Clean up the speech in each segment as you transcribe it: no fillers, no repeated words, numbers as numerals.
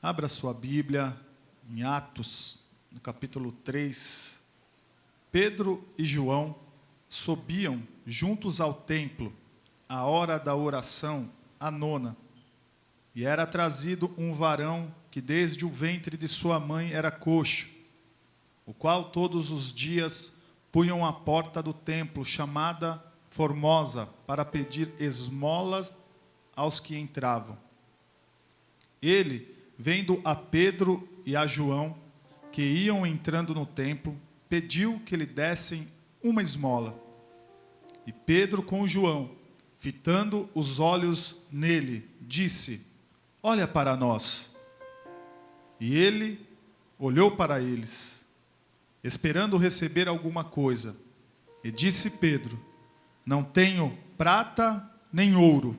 Abra sua Bíblia em Atos, no capítulo 3. Pedro e João subiam juntos ao templo, à hora da oração, a nona. E era trazido um varão que desde o ventre de sua mãe era coxo, o qual todos os dias punham à porta do templo, chamada Formosa, para pedir esmolas aos que entravam. Ele, vendo a Pedro e a João, que iam entrando no templo, pediu que lhe dessem uma esmola. E Pedro com João, fitando os olhos nele, disse: olha para nós. E ele olhou para eles, esperando receber alguma coisa. E disse Pedro: não tenho prata nem ouro,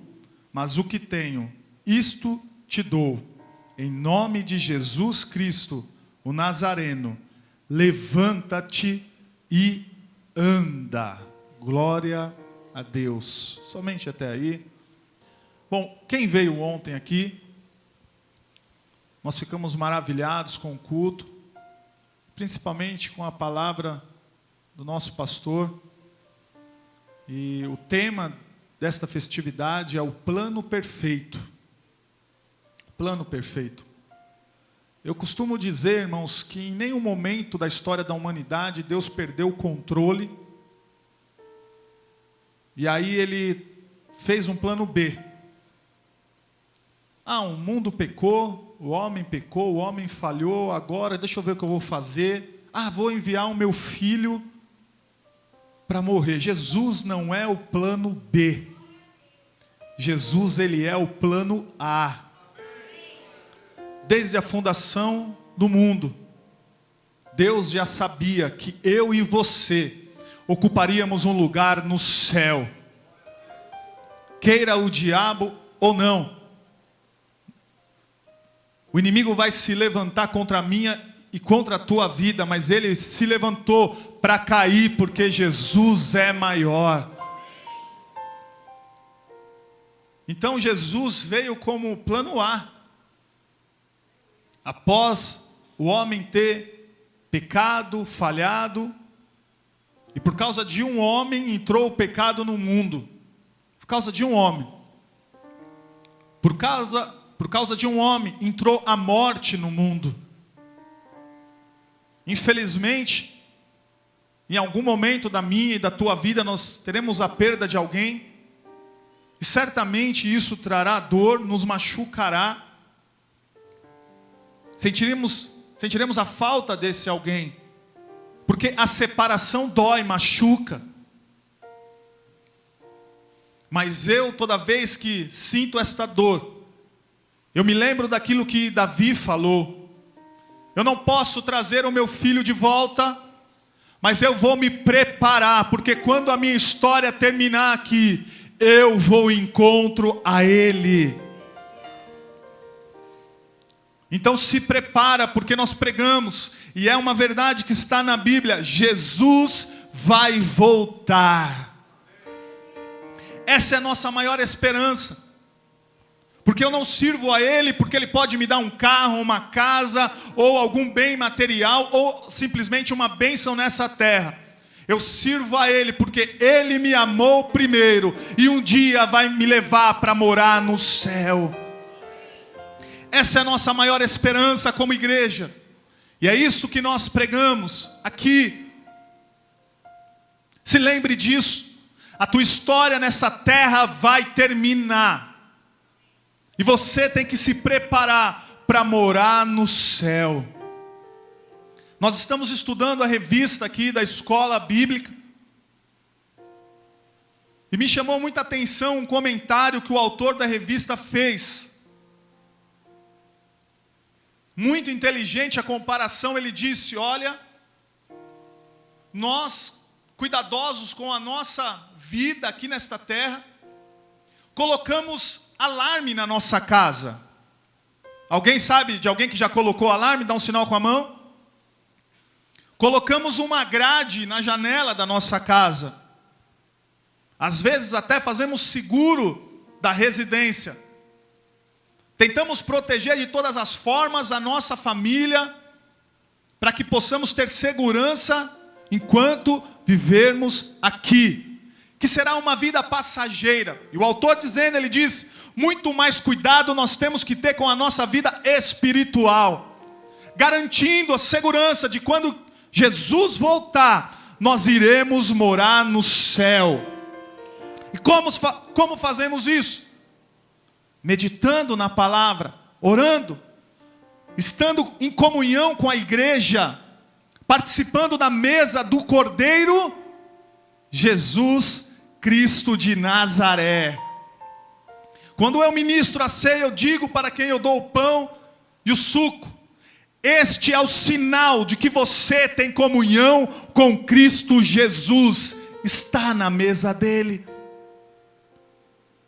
mas o que tenho, isto te dou. Em nome de Jesus Cristo, o Nazareno, levanta-te e anda. Glória a Deus. Somente até aí. Bom, quem veio ontem aqui, nós ficamos maravilhados com o culto, principalmente com a palavra do nosso pastor. E o tema desta festividade é o plano perfeito. Plano perfeito. Eu costumo dizer, irmãos, que em nenhum momento da história da humanidade Deus perdeu o controle. E aí ele fez um plano B. O mundo pecou, o homem falhou, agora deixa eu ver o que eu vou fazer. Vou enviar o meu filho para morrer. Jesus não é o plano B. Jesus, ele é o plano A. Desde a fundação do mundo, Deus já sabia que eu e você ocuparíamos um lugar no céu. Queira o diabo ou não. O inimigo vai se levantar contra a minha e contra a tua vida, mas ele se levantou para cair, porque Jesus é maior. Então Jesus veio como plano A. Após o homem ter pecado, falhado, e por causa de um homem entrou o pecado no mundo. Por causa de um homem. Por causa de um homem entrou a morte no mundo. Infelizmente, em algum momento da minha e da tua vida nós teremos a perda de alguém. E certamente isso trará dor, nos machucará. Sentiremos a falta desse alguém, porque a separação dói, machuca. Mas eu, toda vez que sinto esta dor, eu me lembro daquilo que Davi falou: eu não posso trazer o meu filho de volta, mas eu vou me preparar, porque quando a minha história terminar aqui, eu vou em encontro a ele. Então se prepara, porque nós pregamos, e é uma verdade que está na Bíblia: Jesus vai voltar. Essa é a nossa maior esperança. Porque eu não sirvo a Ele porque Ele pode me dar um carro, uma casa, ou algum bem material, ou simplesmente uma bênção nessa terra. Eu sirvo a Ele porque Ele me amou primeiro, e um dia vai me levar para morar no céu. Essa é a nossa maior esperança como igreja. E é isso que nós pregamos aqui. Se lembre disso. A tua história nessa terra vai terminar. E você tem que se preparar para morar no céu. Nós estamos estudando a revista aqui da escola bíblica. E me chamou muita atenção um comentário que o autor da revista fez. Muito inteligente a comparação. Ele disse: olha, nós, cuidadosos com a nossa vida aqui nesta terra, colocamos alarme na nossa casa. Alguém sabe de alguém que já colocou alarme? Dá um sinal com a mão. Colocamos uma grade na janela da nossa casa. Às vezes até fazemos seguro da residência. Tentamos proteger de todas as formas a nossa família, para que possamos ter segurança enquanto vivermos aqui, que será uma vida passageira. E o autor dizendo, ele diz, muito mais cuidado nós temos que ter com a nossa vida espiritual, garantindo a segurança de quando Jesus voltar, nós iremos morar no céu. E como fazemos isso? Meditando na palavra, orando, estando em comunhão com a igreja, participando da mesa do Cordeiro, Jesus Cristo de Nazaré. Quando eu ministro a ceia, eu digo para quem eu dou o pão e o suco: este é o sinal de que você tem comunhão com Cristo Jesus, está na mesa dele.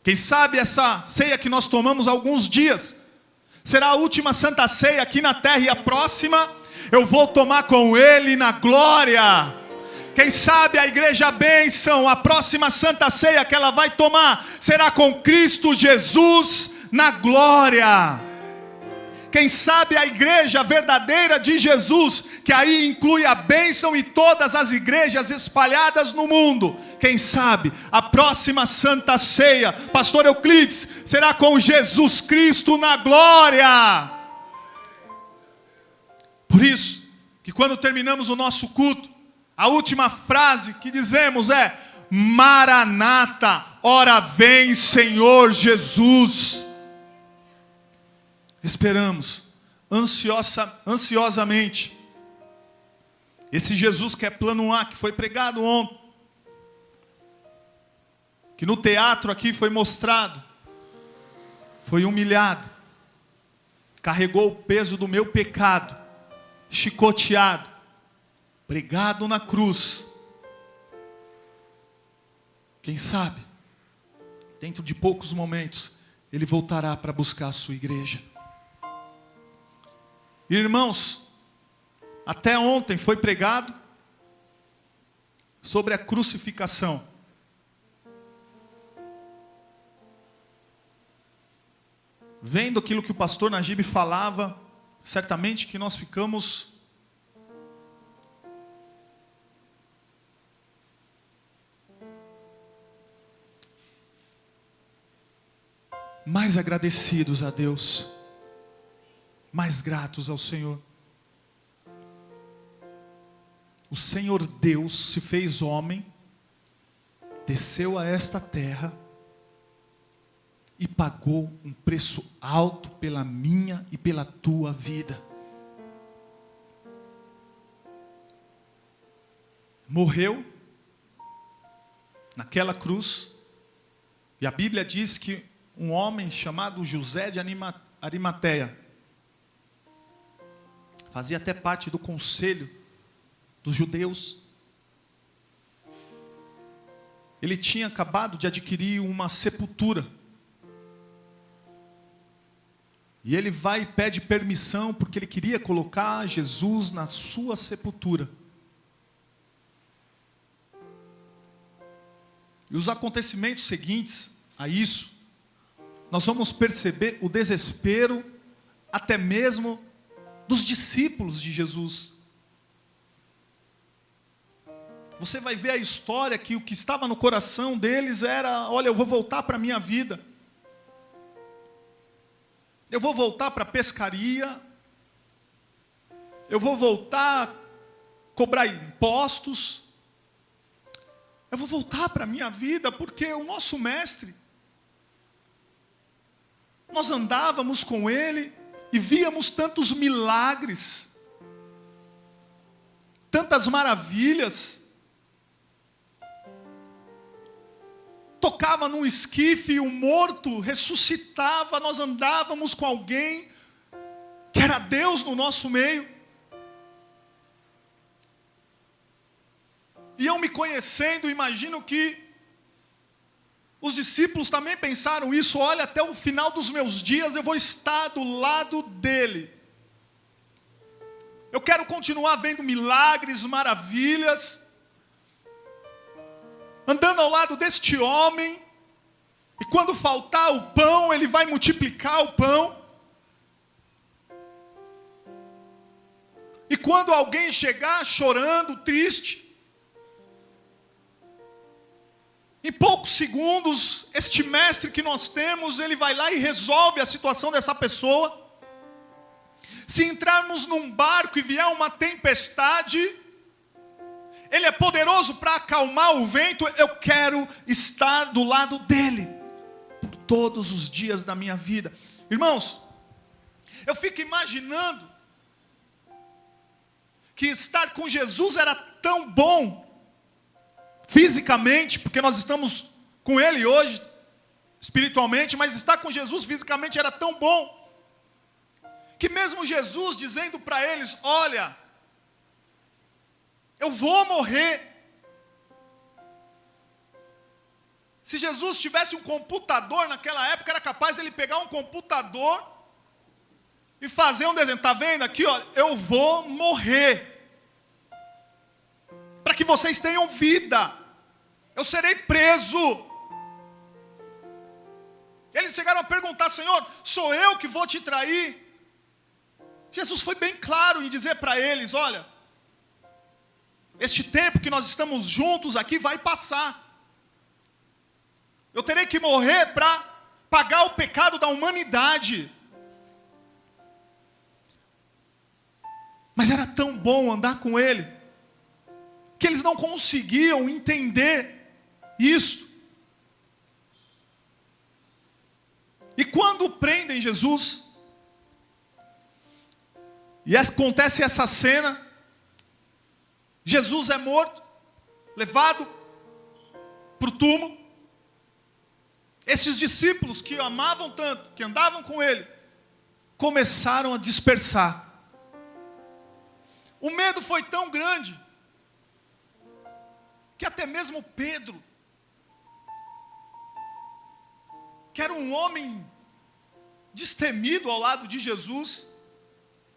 Quem sabe essa ceia que nós tomamos há alguns dias será a última santa ceia aqui na terra, e a próxima eu vou tomar com ele na glória. Quem sabe a igreja bênção, a próxima santa ceia que ela vai tomar será com Cristo Jesus na glória. Quem sabe a igreja verdadeira de Jesus, que aí inclui a bênção e todas as igrejas espalhadas no mundo, quem sabe a próxima santa ceia, pastor Euclides, será com Jesus Cristo na glória. Por isso, que quando terminamos o nosso culto, a última frase que dizemos é: Maranata, ora vem Senhor Jesus. Esperamos ansiosamente esse Jesus que é plano A, que foi pregado ontem, que no teatro aqui foi mostrado, foi humilhado, carregou o peso do meu pecado, chicoteado, pregado na cruz. Quem sabe, dentro de poucos momentos, ele voltará para buscar a sua igreja. Irmãos, até ontem foi pregado sobre a crucificação. Vendo aquilo que o pastor Najib falava, certamente que nós ficamos mais agradecidos a Deus, mais gratos ao Senhor. O Senhor Deus se fez homem, desceu a esta terra e pagou um preço alto pela minha e pela tua vida. Morreu naquela cruz, e a Bíblia diz que um homem chamado José de Arimateia fazia até parte do conselho dos judeus. Ele tinha acabado de adquirir uma sepultura. E ele vai e pede permissão, porque ele queria colocar Jesus na sua sepultura. E os acontecimentos seguintes a isso, nós vamos perceber o desespero até mesmo dos discípulos de Jesus. Você vai ver a história que o que estava no coração deles era: olha, eu vou voltar para a minha vida. Eu vou voltar para a pescaria. Eu vou voltar a cobrar impostos. Eu vou voltar para a minha vida, porque o nosso mestre, nós andávamos com ele e víamos tantos milagres, tantas maravilhas. Tocava num esquife e o morto ressuscitava. Nós andávamos com alguém que era Deus no nosso meio. E eu me conhecendo, imagino que os discípulos também pensaram isso: olha, até o final dos meus dias eu vou estar do lado dele. Eu quero continuar vendo milagres, maravilhas, andando ao lado deste homem, E quando faltar o pão, Ele vai multiplicar o pão. E quando alguém chegar chorando, triste, em poucos segundos, este mestre que nós temos, ele vai lá e resolve a situação dessa pessoa. Se entrarmos num barco e vier uma tempestade, Ele é poderoso para acalmar o vento. Eu quero estar do lado dEle por todos os dias da minha vida. Irmãos, eu fico imaginando que estar com Jesus era tão bom fisicamente, porque nós estamos com Ele hoje, espiritualmente, mas estar com Jesus fisicamente era tão bom, que mesmo Jesus dizendo para eles: olha, eu vou morrer. Se Jesus tivesse um computador naquela época, era capaz de ele pegar um computador e fazer um desenho. Está vendo aqui, olha, eu vou morrer para que vocês tenham vida. Eu serei preso. Eles chegaram a perguntar: Senhor, sou eu que vou te trair? Jesus foi bem claro em dizer para eles: olha, este tempo que nós estamos juntos aqui vai passar. Eu terei que morrer para pagar o pecado da humanidade. Mas era tão bom andar com Ele, que eles não conseguiam entender isso. E quando prendem Jesus, e acontece essa cena, Jesus é morto, levado para o túmulo. Esses discípulos que o amavam tanto, que andavam com Ele, começaram a dispersar. O medo foi tão grande, que até mesmo Pedro, que era um homem destemido ao lado de Jesus,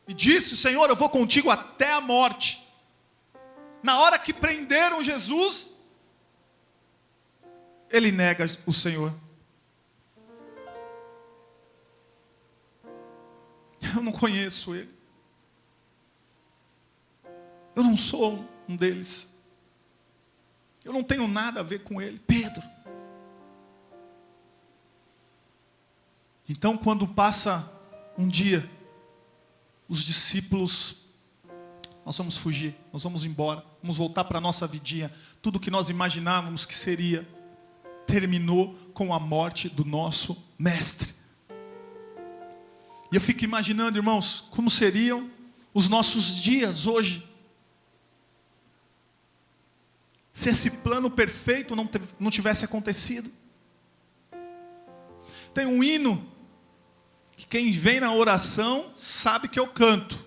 e disse: Senhor, eu vou contigo até a morte. Na hora que prenderam Jesus, ele nega o Senhor. Eu não conheço Ele. Eu não sou um deles. Eu não tenho nada a ver com Ele. Pedro. Então, quando passa um dia, os discípulos: nós vamos fugir, nós vamos embora, vamos voltar para a nossa vidinha. Tudo que nós imaginávamos que seria, terminou com a morte do nosso mestre. E eu fico imaginando, irmãos, como seriam os nossos dias hoje, se esse plano perfeito não tivesse acontecido. Tem um hino que quem vem na oração sabe que eu canto,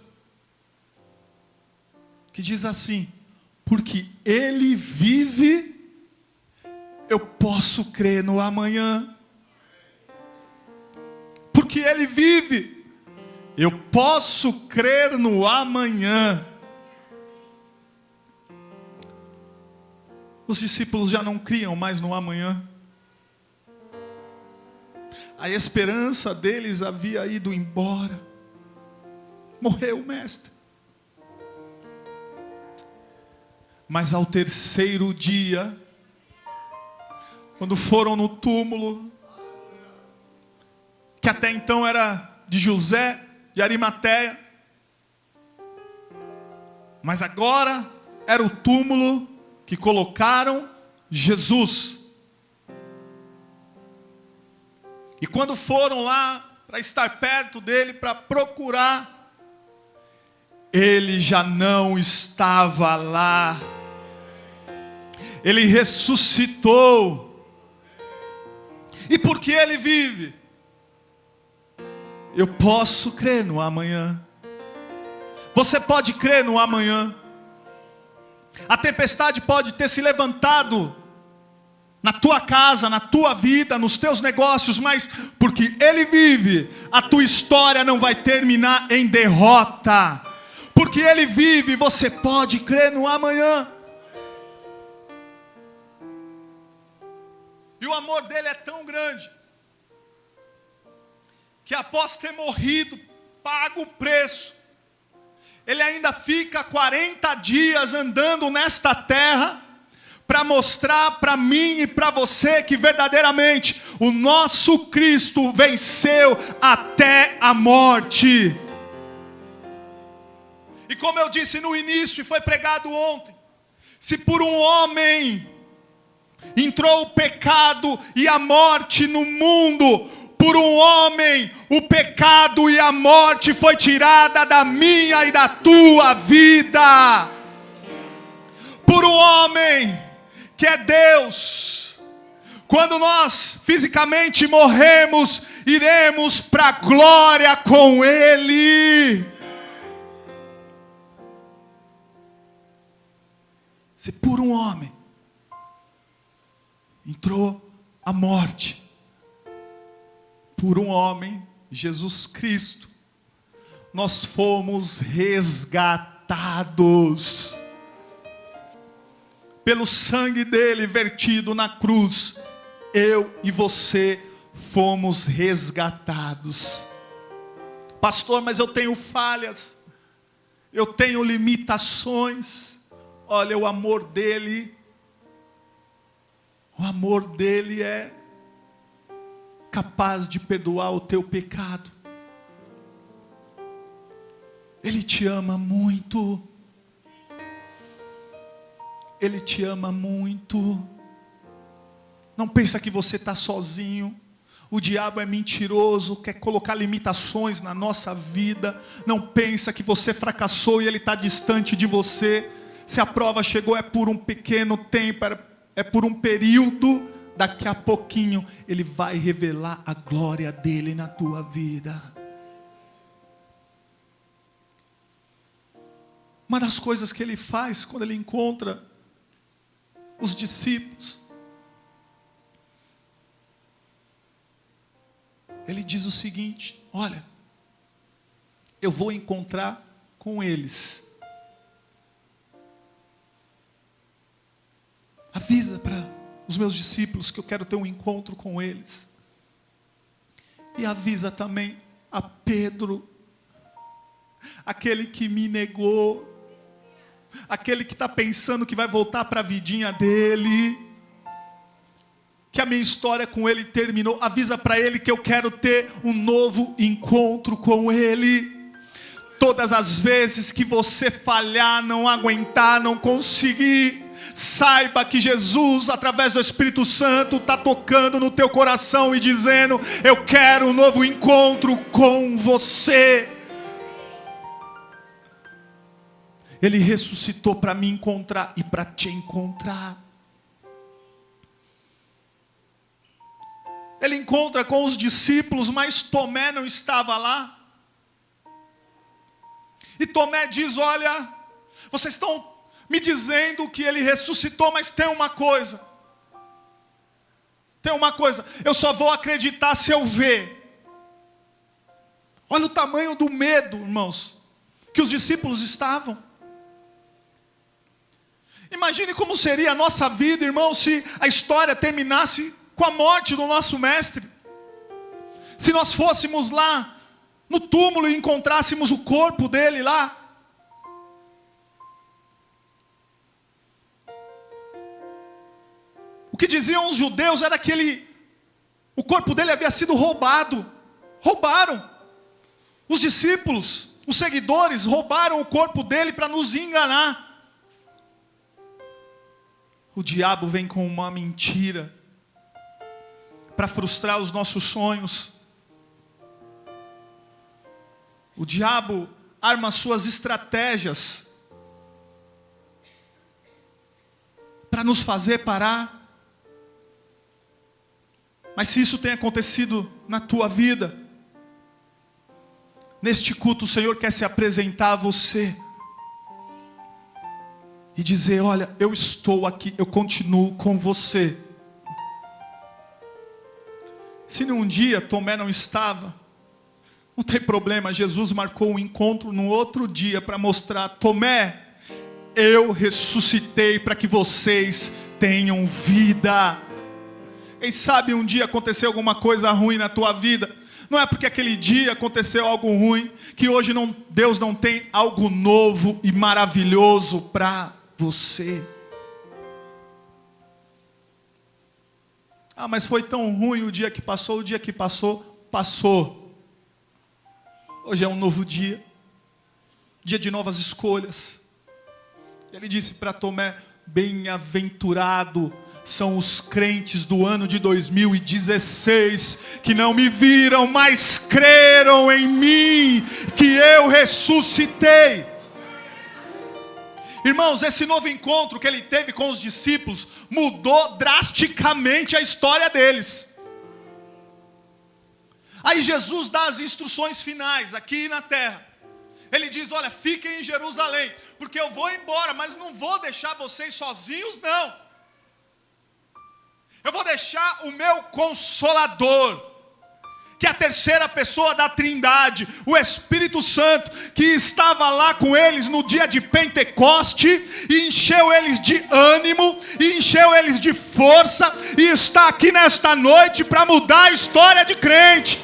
que diz assim: porque Ele vive, eu posso crer no amanhã. Porque Ele vive, eu posso crer no amanhã. Os discípulos já não criam mais no amanhã. A esperança deles havia ido embora. Morreu o mestre. Mas ao terceiro dia, quando foram no túmulo, que até então era de José de Arimateia, mas agora era o túmulo que colocaram Jesus. E quando foram lá para estar perto dele, para procurar, ele já não estava lá. Ele ressuscitou. E porque Ele vive, eu posso crer no amanhã. Você pode crer no amanhã. A tempestade pode ter se levantado na tua casa, na tua vida, nos teus negócios, mas porque Ele vive, a tua história não vai terminar em derrota. Porque Ele vive, você pode crer no amanhã. E o amor dele é tão grande, que após ter morrido, pago o preço, ele ainda fica 40 dias andando nesta terra, para mostrar para mim e para você que verdadeiramente o nosso Cristo venceu até a morte. E como eu disse no início e foi pregado ontem, se por um homem entrou o pecado e a morte no mundo, por um homem o pecado e a morte foi tirada da minha e da tua vida. Por um homem que é Deus, quando nós fisicamente morremos, iremos para a glória com Ele. Se por um homem entrou a morte, por um homem, Jesus Cristo, nós fomos resgatados. Pelo sangue dele vertido na cruz, eu e você fomos resgatados. Pastor, mas eu tenho falhas, eu tenho limitações. Olha, o amor dele é capaz de perdoar o teu pecado. Ele te ama muito. Ele te ama muito. Não pensa que você está sozinho. O diabo é mentiroso, quer colocar limitações na nossa vida. Não pensa que você fracassou e ele está distante de você. Se a prova chegou é por um pequeno tempo, é por um período. Daqui a pouquinho ele vai revelar a glória dele na tua vida. Uma das coisas que ele faz quando ele encontra os discípulos, ele diz o seguinte: olha, eu vou encontrar com eles. Avisa para os meus discípulos que eu quero ter um encontro com eles. E avisa também a Pedro, aquele que me negou, aquele que está pensando que vai voltar para a vidinha dele, que a minha história com ele terminou. Avisa para ele que eu quero ter um novo encontro com ele. Todas as vezes que você falhar, não aguentar, não conseguir, saiba que Jesus, através do Espírito Santo, está tocando no teu coração e dizendo: eu quero um novo encontro com você. Ele ressuscitou para me encontrar e para te encontrar. Ele encontra com os discípulos, mas Tomé não estava lá. E Tomé diz: olha, vocês estão me dizendo que ele ressuscitou, mas tem uma coisa. Eu só vou acreditar se eu ver. Olha o tamanho do medo, irmãos, que os discípulos estavam. Imagine como seria a nossa vida, irmão, se a história terminasse com a morte do nosso mestre. Se nós fôssemos lá no túmulo e encontrássemos o corpo dele lá. O que diziam os judeus era que o corpo dele havia sido roubado. Roubaram. Os discípulos, os seguidores, roubaram o corpo dele para nos enganar. O diabo vem com uma mentira para frustrar os nossos sonhos. O diabo arma suas estratégias para nos fazer parar. Mas se isso tem acontecido na tua vida, neste culto o Senhor quer se apresentar a você e dizer: olha, eu estou aqui, eu continuo com você. Se num dia Tomé não estava, não tem problema, Jesus marcou um encontro no outro dia para mostrar: Tomé, eu ressuscitei para que vocês tenham vida. Quem sabe um dia aconteceu alguma coisa ruim na tua vida. Não é porque aquele dia aconteceu algo ruim que hoje Deus não tem algo novo e maravilhoso para você. Ah, mas foi tão ruim o dia que passou. O dia que passou, passou. Hoje é um novo dia. Dia de novas escolhas. Ele disse para Tomé: bem-aventurado são os crentes do ano de 2016, que não me viram, mas creram em mim, que eu ressuscitei. Irmãos, esse novo encontro que ele teve com os discípulos mudou drasticamente a história deles. Aí Jesus dá as instruções finais aqui na terra. Ele diz: olha, fiquem em Jerusalém, porque eu vou embora, mas não vou deixar vocês sozinhos, não. Eu vou deixar o meu Consolador, que é a terceira pessoa da Trindade, o Espírito Santo, que estava lá com eles no dia de Pentecoste, e encheu eles de ânimo, e encheu eles de força, e está aqui nesta noite para mudar a história de crente.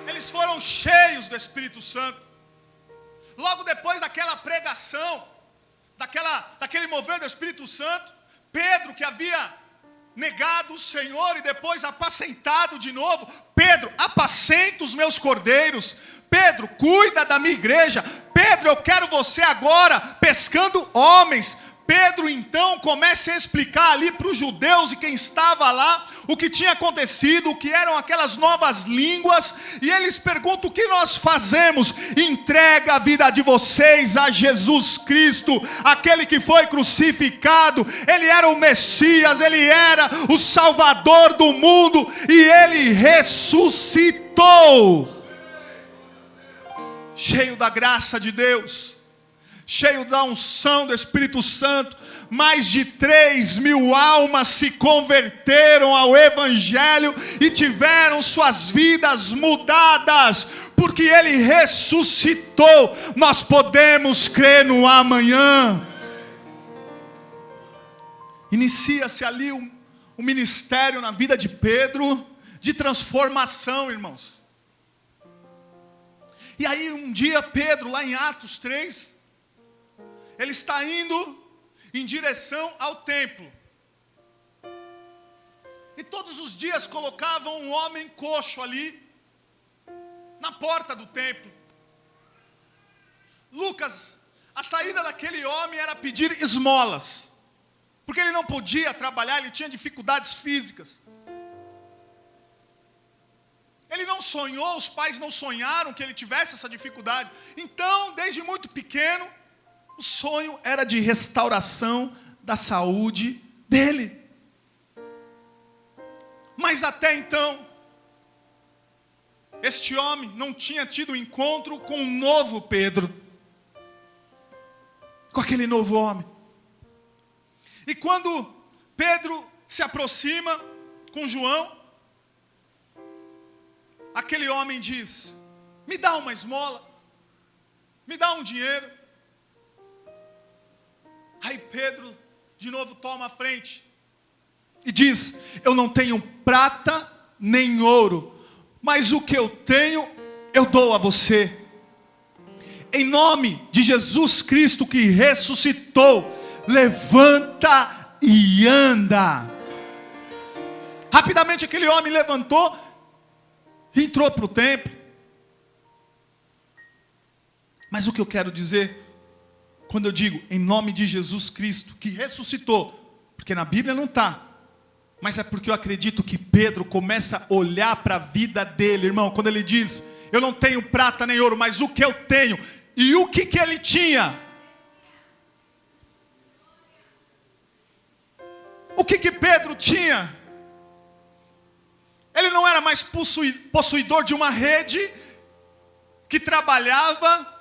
Eles foram cheios do Espírito Santo. Logo depois daquela pregação, daquele mover do Espírito Santo, Pedro, que havia negado o Senhor e depois apacentado de novo: Pedro, apacenta os meus cordeiros. Pedro, cuida da minha igreja. Pedro, eu quero você agora pescando homens. Pedro então começa a explicar ali para os judeus e quem estava lá o que tinha acontecido, o que eram aquelas novas línguas, e eles perguntam: o que nós fazemos? Entrega a vida de vocês a Jesus Cristo, aquele que foi crucificado. Ele era o Messias, ele era o Salvador do mundo, e ele ressuscitou, cheio da graça de Deus, cheio da unção do Espírito Santo. Mais de 3.000 almas se converteram ao Evangelho e tiveram suas vidas mudadas, porque ele ressuscitou. Nós podemos crer no amanhã. Inicia-se ali um ministério na vida de Pedro, de transformação, irmãos. E aí um dia Pedro, lá em Atos 3, ele está indo em direção ao templo. E todos os dias colocavam um homem coxo ali, na porta do templo. Lucas, a saída daquele homem era pedir esmolas, porque ele não podia trabalhar, ele tinha dificuldades físicas. Ele não sonhou, os pais não sonharam que ele tivesse essa dificuldade. Então, desde muito pequeno, o sonho era de restauração da saúde dele. Mas até então, este homem não tinha tido encontro com um novo Pedro, com aquele novo homem. E quando Pedro se aproxima com João, aquele homem diz: me dá uma esmola, me dá um dinheiro. Aí Pedro de novo toma a frente e diz: eu não tenho prata nem ouro, mas o que eu tenho eu dou a você. Em nome de Jesus Cristo que ressuscitou, levanta e anda. Rapidamente aquele homem levantou e entrou para o templo. Mas o que eu quero dizer, quando eu digo em nome de Jesus Cristo que ressuscitou, porque na Bíblia não está, mas é porque eu acredito que Pedro começa a olhar para a vida dele, irmão, quando ele diz: eu não tenho prata nem ouro, mas o que eu tenho. E o que ele tinha? O que Pedro tinha? Ele não era mais possuidor de uma rede, que trabalhava,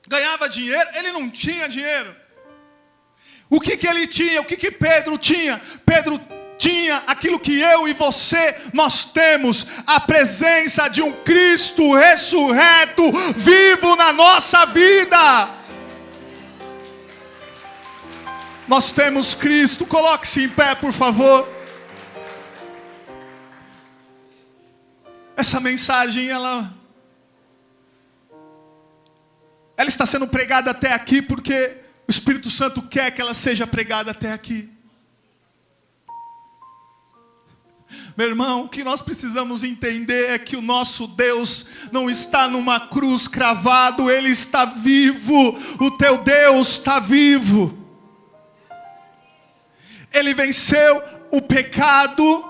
ganhava dinheiro. Ele não tinha dinheiro. O que ele tinha? O que Pedro tinha? Pedro tinha tinha aquilo que eu e você nós temos, a presença de um Cristo ressurreto, vivo na nossa vida. Nós temos Cristo. Coloque-se em pé, por favor. Essa mensagem, ela está sendo pregada até aqui porque o Espírito Santo quer que ela seja pregada até aqui. Meu irmão, o que nós precisamos entender é que o nosso Deus não está numa cruz cravado, Ele está vivo. O teu Deus está vivo. Ele venceu o pecado,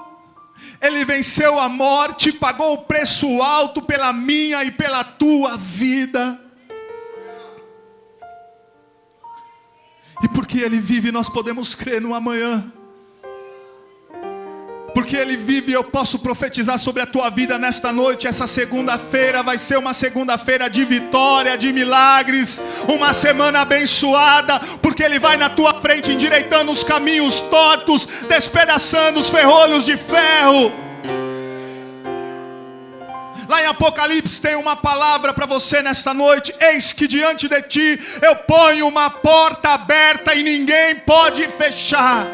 Ele venceu a morte, pagou o preço alto pela minha e pela tua vida. E porque Ele vive, nós podemos crer no amanhã. Porque Ele vive, eu posso profetizar sobre a tua vida nesta noite. Essa segunda-feira vai ser uma segunda-feira de vitória, de milagres, uma semana abençoada, porque Ele vai na tua frente endireitando os caminhos tortos, despedaçando os ferrolhos de ferro. Lá em Apocalipse tem uma palavra para você nesta noite. Eis que diante de ti eu ponho uma porta aberta e ninguém pode fechar.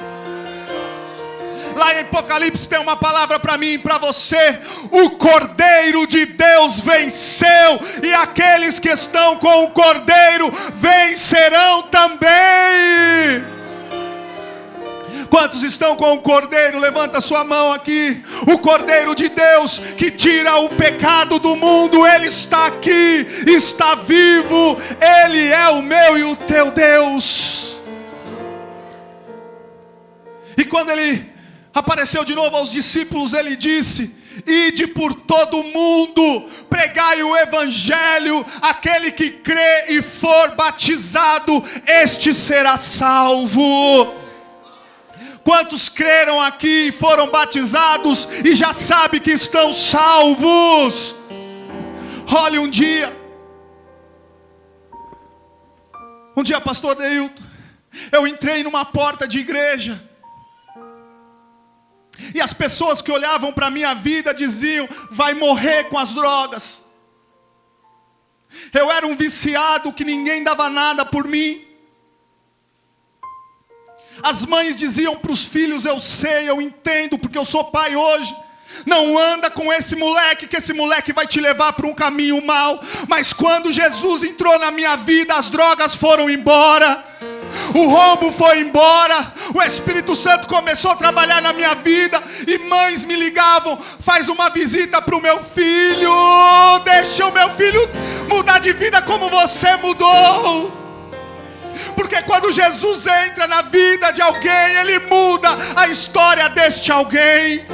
Lá em Apocalipse tem uma palavra para mim e para você. O Cordeiro de Deus venceu, e aqueles que estão com o Cordeiro vencerão também. Quantos estão com o Cordeiro? Levanta sua mão aqui. O Cordeiro de Deus que tira o pecado do mundo, Ele está aqui, está vivo. Ele é o meu e o teu Deus. E quando Ele apareceu de novo aos discípulos, Ele disse: ide por todo o mundo, pregai o Evangelho. Aquele que crê e for batizado, este será salvo. Quantos creram aqui e foram batizados e já sabem que estão salvos? Olha, um dia, pastor Neilton, eu entrei numa porta de igreja, e as pessoas que olhavam para a minha vida diziam: vai morrer com as drogas. Eu era um viciado que ninguém dava nada por mim. As mães diziam para os filhos: eu sei, eu entendo, porque eu sou pai hoje. Não anda com esse moleque, que esse moleque vai te levar para um caminho mau. Mas quando Jesus entrou na minha vida, as drogas foram embora, o roubo foi embora, o Espírito Santo começou a trabalhar na minha vida. E mães me ligavam: faz uma visita para o meu filho, deixa o meu filho mudar de vida como você mudou. Porque quando Jesus entra na vida de alguém, Ele muda a história deste alguém.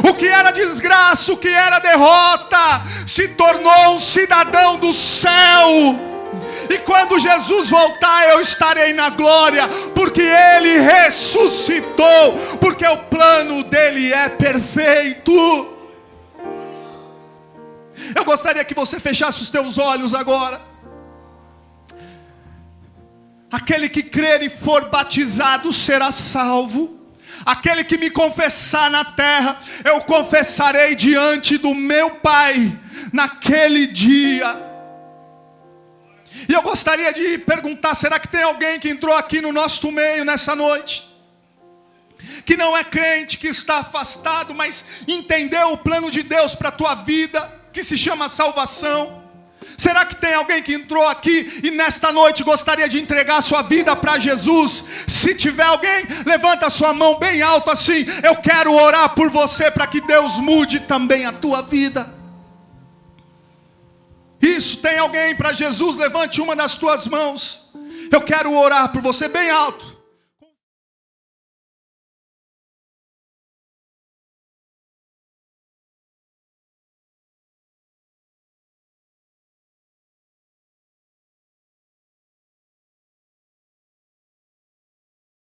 O que era desgraça, o que era derrota, se tornou um cidadão do céu. E quando Jesus voltar, eu estarei na glória, porque Ele ressuscitou, porque o plano dEle é perfeito. Eu gostaria que você fechasse os teus olhos agora. Aquele que crer e for batizado será salvo. Aquele que me confessar na terra, eu confessarei diante do meu Pai naquele dia. E eu gostaria de perguntar: será que tem alguém que entrou aqui no nosso meio nessa noite, que não é crente, que está afastado, mas entendeu o plano de Deus para a tua vida, que se chama salvação? Será que tem alguém que entrou aqui e nesta noite gostaria de entregar a sua vida para Jesus? Se tiver alguém, levanta a sua mão bem alto assim: eu quero orar por você para que Deus mude também a tua vida. Isso, tem alguém para Jesus? Levante uma das tuas mãos. Eu quero orar por você bem alto.